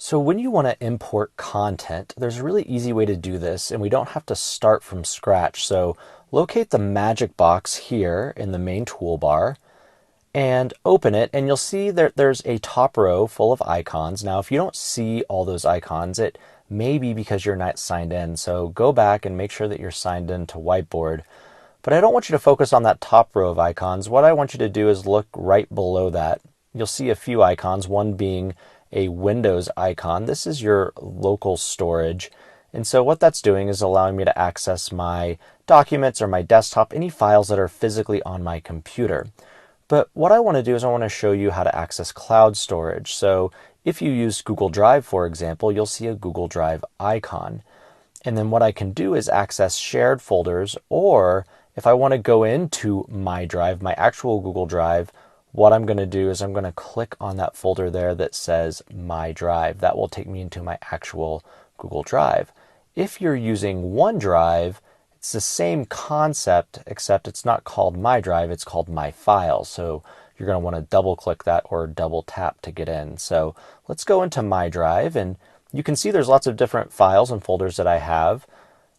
So when you want to import content, there's a really easy way to do this, and we don't have to start from scratch. So locate the magic box here in the main toolbar and open it, and you'll see that there's a top row full of icons. Now, if you don't see all those icons, it may be because you're not signed in. So go back and make sure that you're signed in to Whiteboard. But I don't want you to focus on that top row of icons. What I want you to do is look right below that. You'll see a few icons, one being a Windows icon. This is your local storage. And so what that's doing is allowing me to access my documents or my desktop, any files that are physically on my computer. But what I want to do is I want to show you how to access cloud storage. So if you use Google Drive, for example, you'll see a Google Drive icon. And then what I can do is access shared folders, or if I want to go into my drive, my actual Google Drive, what I'm going to do is I'm going to click on that folder there that says My Drive. That will take me into my actual Google Drive. If you're using OneDrive, it's the same concept, except it's not called My Drive, it's called My Files. So you're going to want to double click that or double tap to get in. So let's go into My Drive, and you can see there's lots of different files and folders that I have.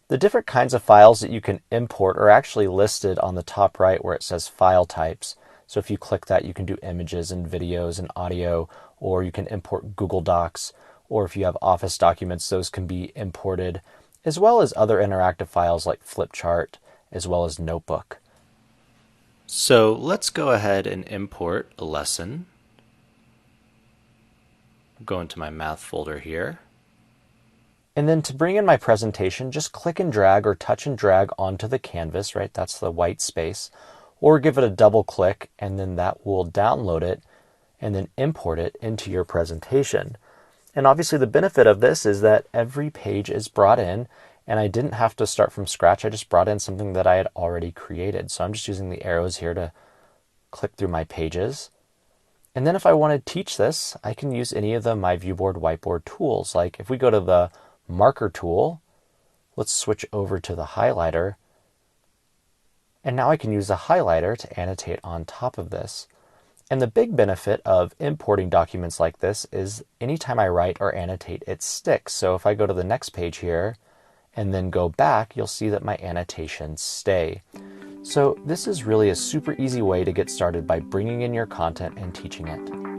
The different kinds of files that you can import are actually listed on the top right where it says File Types. So if you click that, you can do images and videos and audio, or you can import Google Docs, or if you have Office documents, those can be imported, as well as other interactive files like Flipchart, as well as Notebook. So let's go ahead and import a lesson. Go into my math folder here. And then to bring in my presentation, just click and drag or touch and drag onto the canvas, right? That's the white space. Or give it a double click, and then that will download it and then import it into your presentation. And obviously the benefit of this is that every page is brought in, and I didn't have to start from scratch. I just brought in something that I had already created. So I'm just using the arrows here to click through my pages. And then if I want to teach this, I can use any of the myViewBoard whiteboard tools. Like if we go to the marker tool, let's switch over to the highlighter. And now I can use the highlighter to annotate on top of this. And the big benefit of importing documents like this is anytime I write or annotate, it sticks. So if I go to the next page here and then go back, you'll see that my annotations stay. So this is really a super easy way to get started by bringing in your content and teaching it.